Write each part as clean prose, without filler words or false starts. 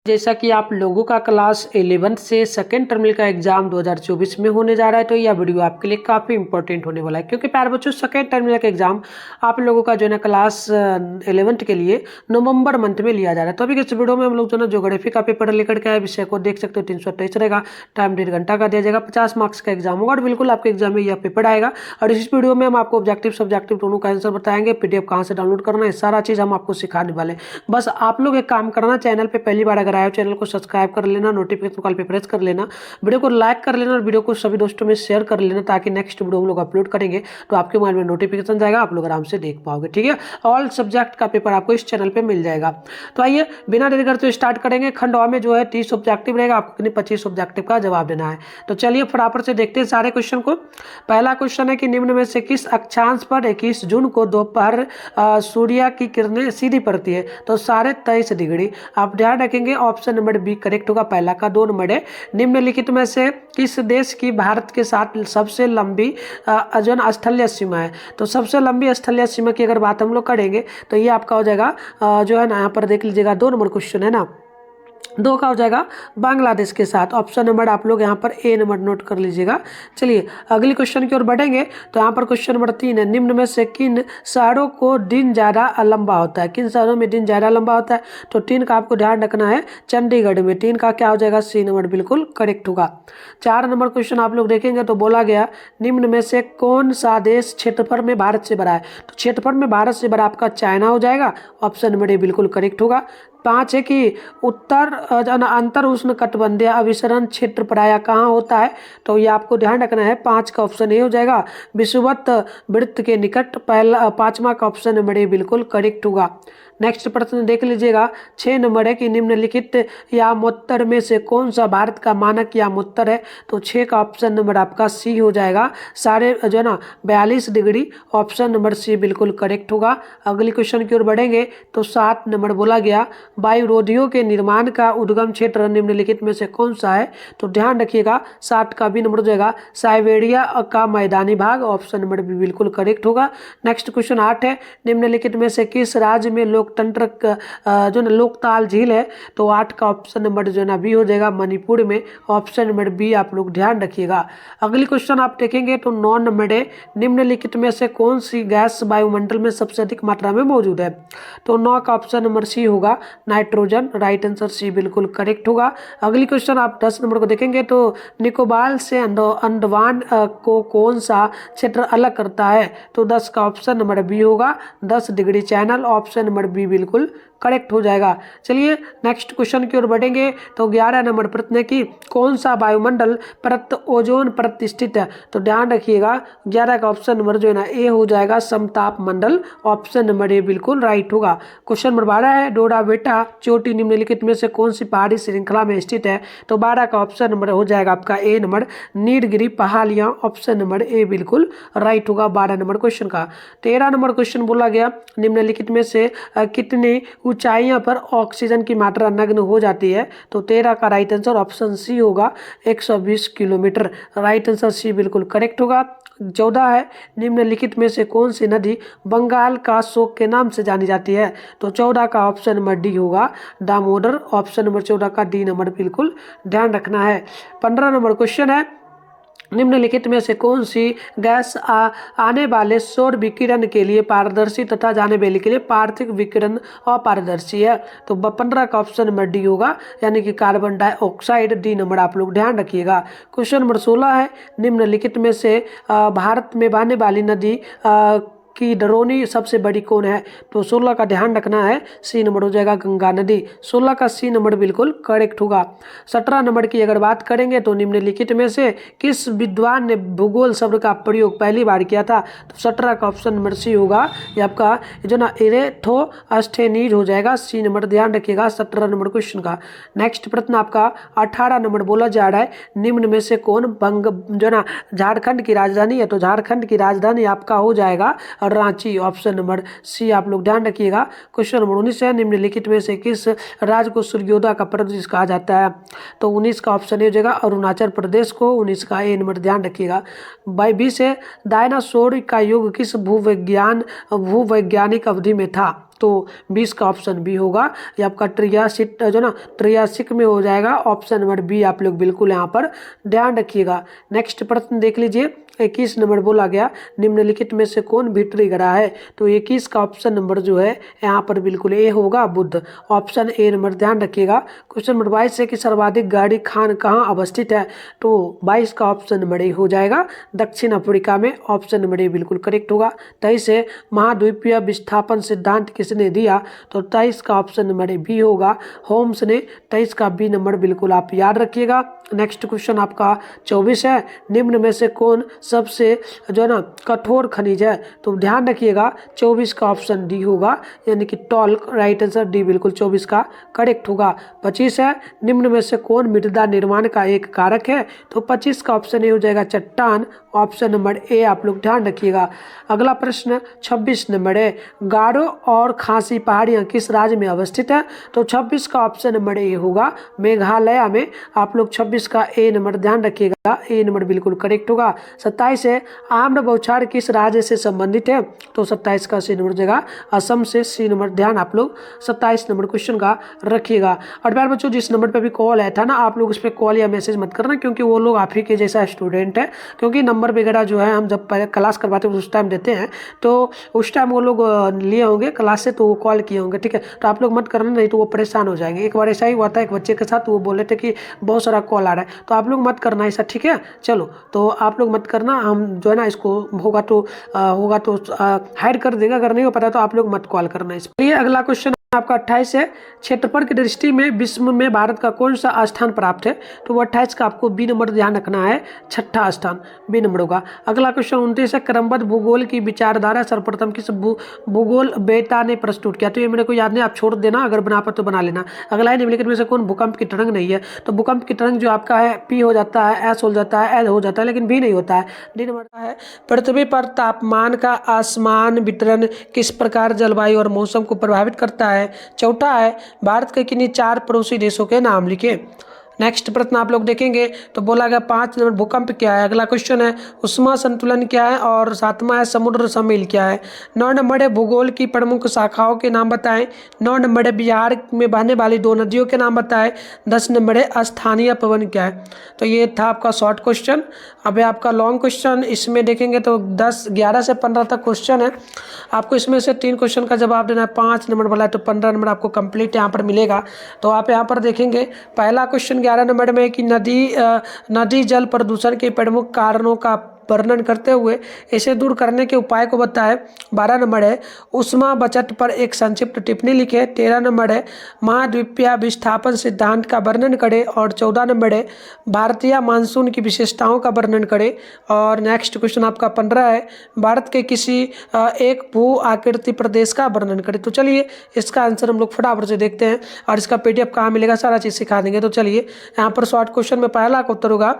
जैसा कि आप लोगों का क्लास 11 से सेकेंड टर्मिनल का एग्जाम 2024 में होने जा रहा है, तो यह वीडियो आपके लिए काफ़ी इंपॉर्टेंट होने वाला है, क्योंकि प्यारे बच्चों सेकेंड टर्मिनल का एग्जाम आप लोगों का जो है ना क्लास 11 के लिए नवंबर मंथ में लिया जा रहा है। तो अभी इस वीडियो में हम लोग जो है ना ज्योग्राफी का पेपर लेकर के आए, विषय को देख सकते हो 328 रहेगा, टाइम 1.5 घंटा का दिया जाएगा, 50 मार्क्स का एग्जाम होगा और बिल्कुल आपके एग्जाम में यह पेपर आएगा। और इस वीडियो में हम आपको ऑब्जेक्टिव सब्जेक्टिव दोनों का आंसर बताएंगे, पीडीएफ कहाँ से डाउनलोड करना है, सारा चीज़ हम आपको सिखाने वाले हैं। बस आप लोग एक काम करना, चैनल पर पहली बार अगर आए हो चैनल को सब्सक्राइब कर लेना, नोटिफिकेशन कॉल पे प्रेस कर लेना, वीडियो को लाइक कर लेना और वीडियो को सभी दोस्तों में शेयर कर लेना, ताकि नेक्स्ट वीडियो हम लोग अपलोड करेंगे तो आपके मोबाइल में नोटिफिकेशन जाएगा, आप लोग आराम से देख पाओगे। ठीक है, ऑल सब्जेक्ट का पेपर आपको इस चैनल पे मिल जाएगा। तो आइए बिना देरी करते स्टार्ट करेंगे। खंड अ में जो है 30 ऑब्जेक्टिव रहेगा, आपको कितने 25 ऑब्जेक्टिव का जवाब देना है। तो चलिए फटाफट से देखते हैं सारे क्वेश्चन को। पहला क्वेश्चन है कि निम्न में से किस अक्षांश पर 21 जून को दोपहर सूर्य की किरणें सीधी पड़ती है? तो 23.5 आप ध्यान रखेंगे, ऑप्शन नंबर बी करेक्ट होगा। पहला का 2 नंबर है, निम्नलिखित में से किस देश की भारत के साथ सबसे लंबी जो स्थलीय सीमा है? तो सबसे लंबी स्थलीय सीमा की अगर बात हम लोग करेंगे तो ये आपका हो जाएगा जो है ना, यहाँ पर देख लीजिएगा 2 नंबर क्वेश्चन है ना, 2 का हो जाएगा बांग्लादेश के साथ। ऑप्शन नंबर आप लोग यहाँ पर ए नंबर नोट कर लीजिएगा। चलिए अगली क्वेश्चन की ओर बढ़ेंगे। तो यहाँ पर क्वेश्चन नंबर 3 है, निम्न में से किन शहरों को दिन ज़्यादा लंबा होता है? किन शहरों में दिन ज़्यादा लंबा होता है? तो 3 का आपको ध्यान रखना है, चंडीगढ़ में। 3 का क्या हो जाएगा? सी नंबर बिल्कुल करेक्ट होगा। 4 नंबर क्वेश्चन आप लोग देखेंगे तो बोला गया, निम्न में से कौन सा देश क्षेत्रफल में भारत से बड़ा है? तो क्षेत्रफल में भारत से बड़ा आपका चाइना हो जाएगा, ऑप्शन नंबर ए बिल्कुल करेक्ट होगा। 5 है कि उत्तर अंतर उष्ण कटिबंधीय अभिसरण क्षेत्र प्रायः कहाँ होता है? तो ये आपको ध्यान रखना है, 5 का ऑप्शन ए हो जाएगा, विषुवत वृत्त के निकट। पहला 5वां का ऑप्शन नंबर ए बिल्कुल करेक्ट होगा। नेक्स्ट प्रश्न देख लीजिएगा, 6 नंबर है कि निम्नलिखित यामोत्तर में से कौन सा भारत का मानक यामोत्तर है? तो 6 का ऑप्शन नंबर आपका सी हो जाएगा, साढ़े जो है ना 42 डिग्री, ऑप्शन नंबर सी बिल्कुल करेक्ट होगा। अगली क्वेश्चन की ओर बढ़ेंगे तो 7 नंबर बोला गया, वायुरोधियों के निर्माण का उद्गम क्षेत्र निम्नलिखित में से कौन सा है? तो ध्यान रखिएगा, 7 का भी नंबर हो जाएगा साइबेरिया का मैदानी भाग, ऑप्शन नंबर बी बिल्कुल करेक्ट होगा। नेक्स्ट क्वेश्चन 8 है, निम्नलिखित में से किस राज्य में लोकतंत्र जो ना लोकताल झील है? तो 8 का ऑप्शन नंबर जो है ना बी हो जाएगा, मणिपुर में, ऑप्शन नंबर बी आप लोग ध्यान रखिएगा। अगली क्वेश्चन आप देखेंगे तो 9 नंबर है, निम्नलिखित में से कौन सी गैस वायुमंडल में सबसे अधिक मात्रा में मौजूद है? तो 9 का ऑप्शन नंबर सी होगा, नाइट्रोजन, राइट आंसर सी बिल्कुल करेक्ट होगा। अगली क्वेश्चन आप 10 नंबर को देखेंगे तो निकोबार से अंडमान को कौन सा क्षेत्र अलग करता है? तो 10 का ऑप्शन नंबर बी होगा, 10 degree channel, option number B बिल्कुल करेक्ट हो जाएगा। चलिए नेक्स्ट क्वेश्चन की ओर बढ़ेंगे तो 11 नंबर प्रश्न है कि कौन सा वायुमंडल परत ओजोन परत स्थित है? तो ध्यान रखिएगा, 11 का ऑप्शन नंबर जो है ना ए हो जाएगा, समताप मंडल, ऑप्शन नंबर ए बिल्कुल राइट होगा। क्वेश्चन नंबर 12 है, डोडा बेटा चोटी निम्नलिखित में से कौन सी पहाड़ी श्रृंखला में स्थित है? तो 12 का ऑप्शन नंबर हो जाएगा आपका ए नंबर, नीलगिरी पहाड़ियां, ऑप्शन नंबर ए बिल्कुल राइट होगा 12 नंबर क्वेश्चन का। 13 नंबर क्वेश्चन बोला गया, निम्नलिखित में से कितनी ऊंचाइयों पर ऑक्सीजन की मात्रा नग्न हो जाती है? तो 13 का राइट आंसर ऑप्शन सी होगा, 120 किलोमीटर, राइट आंसर सी बिल्कुल करेक्ट होगा। 14 है, निम्नलिखित में से कौन सी नदी बंगाल का शोक के नाम से जानी जाती है? तो 14 का ऑप्शन नंबर डी होगा, दामोदर, ऑप्शन नंबर 14 का डी नंबर बिल्कुल ध्यान रखना है। 15 नंबर क्वेश्चन है, निम्नलिखित में से कौन सी गैस आने वाले सौर विकिरण के लिए पारदर्शी तथा जाने वाले के लिए पार्थिव विकिरण अपारदर्शी है? तो 15 का ऑप्शन नंबर डी होगा, यानी कि कार्बन डाइऑक्साइड, डी नंबर आप लोग ध्यान रखिएगा। क्वेश्चन नंबर 16 है, निम्नलिखित में से भारत में बहने वाली नदी की डरोनी सबसे बड़ी कौन है? तो 16 का ध्यान रखना है, सी नंबर हो जाएगा गंगा नदी, 16 का सी नंबर बिल्कुल करेक्ट होगा। 17 नंबर की अगर बात करेंगे तो निम्नलिखित में से किस विद्वान ने भूगोल शब्द का प्रयोग पहली बार किया था? तो 17 का ऑप्शन नंबर सी होगा, ये आपका जो ना इरेथोस्थेनीज हो जाएगा, सी नंबर ध्यान रखिएगा 17 नंबर क्वेश्चन का। नेक्स्ट प्रश्न आपका 18 नंबर बोला जा रहा है, निम्न में से कौन बंग जो ना झारखंड की राजधानी है? तो झारखंड की राजधानी आपका हो जाएगा रांची, ऑप्शन नंबर सी आप लोग ध्यान रखिएगा। क्वेश्चन नंबर 19 है, निम्नलिखित में से किस राज्य को सूर्योदय का प्रदेश कहा जाता है? तो 19 का ऑप्शन ए हो जाएगा, अरुणाचल प्रदेश को, 19 का ए नंबर ध्यान रखिएगा। 20 है, डायनासोर का युग किस भूवैज्ञानिक अवधि में था? तो 20 का ऑप्शन बी होगा। ये आपका ट्रियासिक जो ना ट्रियासिक में हो जाएगा। ऑप्शन नंबर बी आप लोग बिल्कुल यहाँ पर ध्यान रखिएगा। नेक्स्ट प्रश्न देख लीजिए, 21 नंबर बोला गया, निम्नलिखित में से कौन भीतरी ग्रह है? तो 21 का ऑप्शन नंबर जो है यहाँ पर बिल्कुल ए होगा, बुध। ऑप्शन ए नंबर ध्यान रखिएगा। क्वेश्चन नंबर 22 है कि सर्वाधिक गाड़ी खान कहाँ अवस्थित है? तो 22 का ऑप्शन नंबर ए हो जाएगा, दक्षिण अफ्रीका में। ऑप्शन नंबर ए बिल्कुल करेक्ट होगा। 23 है महाद्वीपीय विस्थापन सिद्धांत किसने दिया? तो 23 का ऑप्शन नंबर ए बी होगा, होम्स ने। 23 का बी नंबर बिल्कुल आप याद रखिएगा। नेक्स्ट क्वेश्चन आपका 24 है, निम्न में से कौन सबसे जो है ना कठोर खनिज है? तो ध्यान रखिएगा 24 का ऑप्शन डी होगा, यानी कि टॉल्क। राइट आंसर डी बिल्कुल 24 का करेक्ट होगा। 25 है, निम्न में से कौन मृदा निर्माण का एक कारक है? तो 25 का ऑप्शन ए हो जाएगा, चट्टान। ऑप्शन नंबर ए आप लोग ध्यान रखिएगा। अगला प्रश्न 26 नंबर है, गारो और खासी पहाड़ियाँ किस राज्य में अवस्थित है? तो 26 का ऑप्शन नंबर ए होगा, मेघालय में। आप लोग 26 का ए नंबर ध्यान रखिएगा, ए नंबर बिल्कुल करेक्ट होगा। 27 है, आम्र बौछार किस राज्य से संबंधित है? तो 27 का सी नंबर देगा, असम से। सी नंबर ध्यान आप लोग 27 नंबर क्वेश्चन का रखिएगा। और प्यारे बच्चों, जिस नंबर पे भी कॉल आया था ना, आप लोग उस पर कॉल या मैसेज मत करना, क्योंकि वो लोग आप ही के जैसा स्टूडेंट है। क्योंकि नंबर वगैरह जो है हम जब पहले क्लास करवाते हैं उस टाइम देते हैं, तो उस टाइम वो लोग लिए होंगे क्लास से, तो वो कॉल किए होंगे, ठीक है। तो आप लोग मत करना, नहीं तो वो परेशान हो जाएंगे। एक बार ऐसा ही हुआ था एक बच्चे के साथ, वो बोले थे कि बहुत सारा कॉल आ रहा है, तो आप लोग मत करना ऐसा, ठीक है। चलो, तो आप लोग मत करना, हम जो है ना इसको होगा तो हाइड कर देंगे। अगर नहीं हो पता तो आप लोग मत कॉल करना। इसलिए अगला क्वेश्चन आपका 28 है, क्षेत्रफल की दृष्टि में विश्व में भारत का कौन सा स्थान प्राप्त है? तो वो 28 का आपको बी नंबर ध्यान रखना है, छठा स्थान बी नंबर होगा। अगला क्वेश्चन 29 है, क्रमबद्ध भूगोल की विचारधारा सर्वप्रथम किस भूगोल बेटा ने प्रस्तुत किया? तो ये मेरे को याद नहीं, आप छोड़ देना, अगर बना पाए तो बना लेना। अगला है, निम्नलिखित में से कौन भूकंप की तरंग नहीं है? तो भूकंप की तरंग जो आपका है पी हो जाता है, एस हो जाता है, एल हो जाता है, लेकिन बी नहीं होता है। डी नंबर है, पृथ्वी पर तापमान का आसमान वितरण किस प्रकार जलवायु और मौसम को प्रभावित करता है? चौथा है, भारत के किन्हीं 4 पड़ोसी देशों के नाम लिखे। नेक्स्ट प्रश्न आप लोग देखेंगे तो बोला गया 5 नंबर भूकंप क्या है। अगला क्वेश्चन है उष्मा संतुलन क्या है, और 7वां है समुद्र सम्मिल क्या है। 9 नंबर है भूगोल की प्रमुख शाखाओं के नाम बताएं। 9 नंबर है बिहार में बहने वाली 2 नदियों के नाम बताएं। 10 नंबर है स्थानीय पवन क्या है। तो ये था आपका शॉर्ट क्वेश्चन। अब आपका लॉन्ग क्वेश्चन, इसमें देखेंगे तो 11 से 15 तक क्वेश्चन है। आपको इसमें से 3 क्वेश्चन का जवाब देना है। 5 नंबर वाला है तो 15 नंबर आपको कंप्लीट यहाँ पर मिलेगा। तो आप यहाँ पर देखेंगे पहला क्वेश्चन 11 नंबर में कि नदी जल प्रदूषण के प्रमुख कारणों का वर्णन करते हुए इसे दूर करने के उपाय को बताएं। 12 नंबर है ऊष्मा बचत पर एक संक्षिप्त टिप्पणी लिखे। 13 नंबर है महाद्वीपीय विस्थापन सिद्धांत का वर्णन करें। और 14 नंबर है भारतीय मानसून की विशेषताओं का वर्णन करें। और नेक्स्ट क्वेश्चन आपका 15 है भारत के किसी एक भू आकृति प्रदेश का वर्णन करें। तो चलिए इसका आंसर हम लोग फटाफट से देखते हैं, और इसका PDF कहाँ मिलेगा सारा चीज़ सिखा देंगे। तो चलिए यहाँ पर शॉर्ट क्वेश्चन में पहला का उत्तर होगा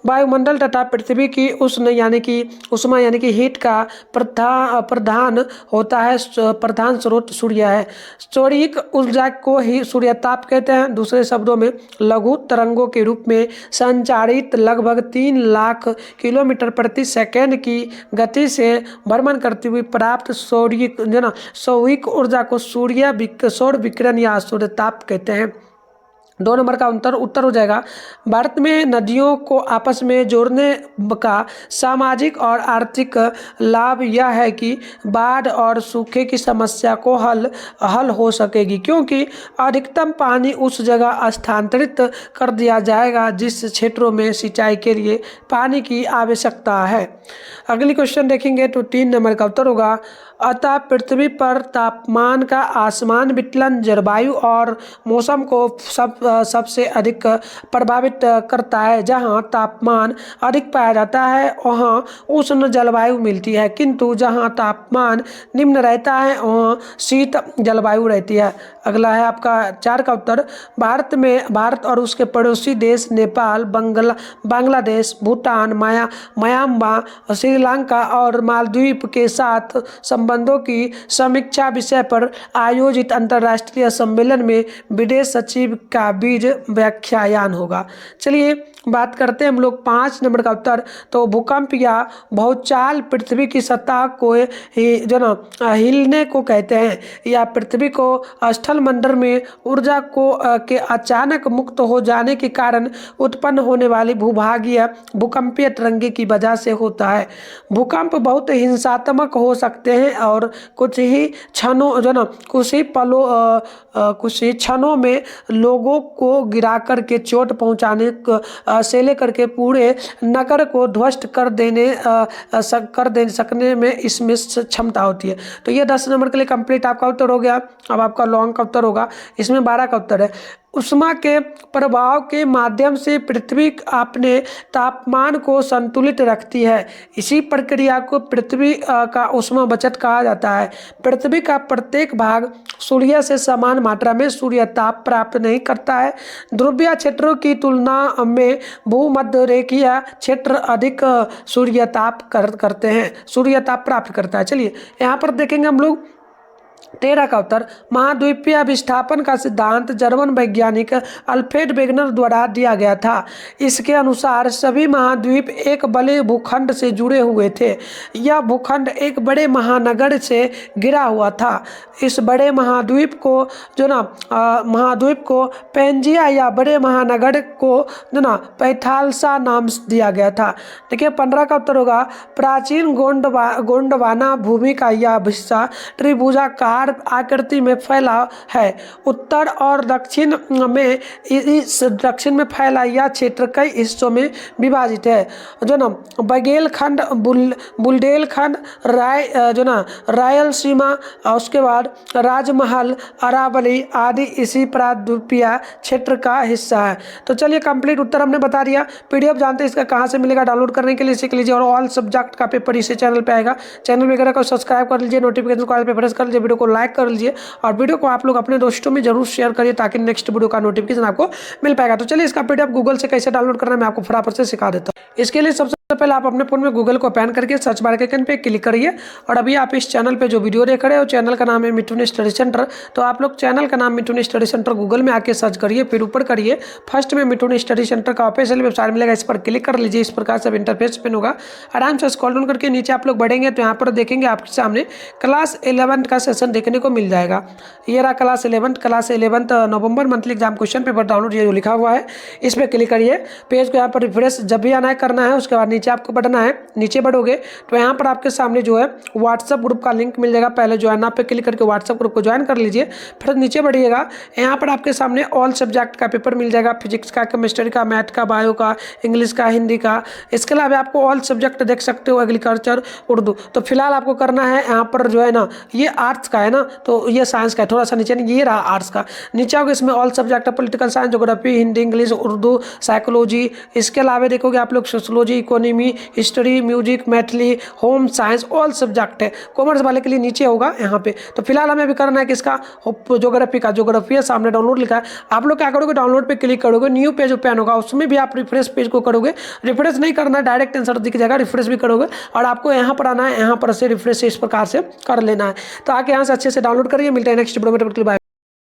वायुमंडल तथा पृथ्वी की उष्ण यानी कि उष्मा यानी कि हीट का प्रधान होता है, प्रधान स्रोत सूर्य है। सौरिक ऊर्जा को ही सूर्यताप कहते हैं। दूसरे शब्दों में लघु तरंगों के रूप में संचारित लगभग 3 लाख किलोमीटर प्रति सेकंड की गति से भ्रमण करती हुई प्राप्त सौरिक ऊर्जा को सौर विकिरण या सूर्यताप कहते हैं। 2 नंबर का उत्तर हो जाएगा भारत में नदियों को आपस में जोड़ने का सामाजिक और आर्थिक लाभ यह है कि बाढ़ और सूखे की समस्या को हल हो सकेगी, क्योंकि अधिकतम पानी उस जगह स्थानांतरित कर दिया जाएगा जिस क्षेत्रों में सिंचाई के लिए पानी की आवश्यकता है। अगली क्वेश्चन देखेंगे तो 3 नंबर का उत्तर होगा अतः पृथ्वी पर तापमान का आसमान विचलन जलवायु और मौसम को सबसे अधिक प्रभावित करता है। जहां तापमान अधिक पाया जाता है वहां उष्ण जलवायु मिलती है, किंतु जहां तापमान निम्न रहता है वहां शीत जलवायु रहती है। अगला है आपका 4 का उत्तर भारत और उसके पड़ोसी देश नेपाल, बांग्लादेश, भूटान, म्यांमार, श्रीलंका और मालदीव के साथ संबंधों की समीक्षा विषय पर आयोजित अंतर्राष्ट्रीय सम्मेलन में विदेश सचिव का बीज व्याख्यान होगा। चलिए बात करते हैं हम लोग 5 नंबर का उत्तर। तो भूकंप या भूचाल पृथ्वी की सतह को जो ना हिलने को कहते हैं, या पृथ्वी को स्थल मंडल में ऊर्जा को के अचानक मुक्त हो जाने के कारण उत्पन्न होने वाली भूभागीय भूकंपीय तरंगे की वजह से होता है। भूकंप बहुत हिंसात्मक हो सकते हैं और कुछ ही क्षणों जो ना कुछ ही क्षणों में लोगों को गिरा कर के चोट पहुंचाने से लेकर के पूरे नगर को ध्वस्त कर दे सकने में इसमें क्षमता होती है। तो ये 10 नंबर के लिए कंप्लीट आपका उत्तर हो गया। अब आपका लॉन्ग का उत्तर होगा, इसमें 12 का उत्तर है। उष्मा के प्रभाव के माध्यम से पृथ्वी अपने तापमान को संतुलित रखती है। इसी प्रक्रिया को पृथ्वी का उष्मा बचत कहा जाता है। पृथ्वी का प्रत्येक भाग सूर्य से समान मात्रा में सूर्य ताप प्राप्त नहीं करता है। ध्रुवीय क्षेत्रों की तुलना में भूमध्य रेखीय क्षेत्र अधिक सूर्य ताप करते हैं, सूर्य ताप प्राप्त करता है। चलिए यहाँ पर देखेंगे हम लोग 13 का उत्तर। महाद्वीपीय विस्थापन का सिद्धांत जर्मन वैज्ञानिक अल्फ्रेड वेगनर द्वारा दिया गया था। इसके अनुसार सभी महाद्वीप एक बड़े भूखंड से जुड़े हुए थे। यह भूखंड एक बड़े महानगर से घिरा हुआ था। इस बड़े महाद्वीप को पेंजिया या बड़े महानगर को जो ना पैथालसा नाम दिया गया था। देखिए 15 का उत्तर होगा। प्राचीन गोंडवाना भूमि का यह हिस्सा त्रिभुजाकार आकृति में फैला है। उत्तर और दक्षिण में फैला यह क्षेत्र कई हिस्सों में विभाजित है। जो ना बघेलखंड, बुंदेलखंड, रायलसीमा, उसके बाद राजमहल, अरावली आदि इसी प्रायद्वीपीय क्षेत्र का हिस्सा है। तो चलिए कंप्लीट उत्तर हमने बता दिया। पीडीएफ जानते हैं इसका कहाँ से मिलेगा डाउनलोड करने के लिए, सीख लीजिए। और ऑल सब्जेक्ट का पेपर इसी चैनल पे आएगा। चैनल वगैरह को सब्सक्राइब कर लीजिए, नोटिफिकेशन को पे प्रेस कर लीजिए, वीडियो को लाइक कर लीजिए और वीडियो को आप लोग अपने दोस्तों में जरूर शेयर करिए ताकि नेक्स्ट वीडियो का नोटिफिकेशन आपको मिल पाएगा। तो चलिए इसका पीडीएफ गूगल से कैसे डाउनलोड करना है मैं आपको फटाफट से सिखा देता हूँ। इसके लिए सबसे पहले आप अपने फोन में गूगल को ओपन करके सर्च बार के आइकन पे क्लिक करिए। और अभी आप इस चैनल पे जो वीडियो देख रहे हो चैनल का नाम है मिथुन स्टडी सेंटर। तो आप लोग चैनल का नाम मिथुन स्टडी सेंटर गूगल में आके सर्च करिए, फिर ऊपर करिए फर्स्ट में मिथुन स्टडी सेंटर का ऑफिशियल वेबसाइट मिलेगा, इस पर क्लिक कर लीजिए। इस प्रकार से इंटरफेस ओपन होगा। आराम से स्क्रॉल डाउन करके नीचे आप लोग बढ़ेंगे तो यहाँ पर देखेंगे आपके सामने क्लास 11 का सेशन देखने को मिल जाएगा। ये रहा class 11 November monthly exam question paper download, ये जो लिखा हुआ है इस पर क्लिक करिए। पेज को यहाँ पर रिफ्रेश जब भी आना है करना है, उसके बाद नीचे आपको बढ़ना है। नीचे बढ़ोगे तो यहाँ पर आपके सामने जो है व्हाट्सएप ग्रुप का लिंक मिल जाएगा। पहले ज्वाइन आप पे क्लिक करके व्हाट्सएप ग्रुप को ज्वाइन कर लीजिए। फिर नीचे बढ़िएगा, यहाँ पर आपके सामने ऑल सब्जेक्ट का पेपर मिल जाएगा। फिजिक्स का, केमिस्ट्री का, मैथ का, बायो का, इंग्लिश का, हिंदी का। इसके अलावा आपको ऑल सब्जेक्ट देख सकते हो, एग्रीकल्चर, उर्दू। तो फिलहाल आपको करना है यहाँ पर जो है ना, ये आर्ट्स का है ना, तो ये साइंस का है। थोड़ा सा नीचे ये रहा आर्ट्स का। नीचे आओगे इसमें ऑल सब्जेक्ट है, political science, geography, Hindi, English, Urdu, psychology. इसके अलावा देखोगे आप लोग sociology, economy, history, music, Maithili, home science, all subject है। कॉमर्स वाले के लिए नीचे होगा यहाँ पे। तो फिलहाल हमें अभी करना है किसका, ज्योग्राफी है। सामने डाउनलोड लिखा है। आप लोग क्या करोगे, डाउनलोड पे क्लिक करोगे, न्यू पेज ओपन होगा, उसमें भी आप रिफ्रेश पेज को करोगे। रिफ्रेश नहीं करना है, डायरेक्ट आंसर दिख जाएगा। रिफ्रेश भी करोगे और आपको यहाँ पर आना है, यहाँ पर से रिफ्रेश इस प्रकार से कर लेना है। तो आके यहाँ से अच्छे से डाउनलोड करिए। मिलते हैं नेक्स्ट वीडियो में।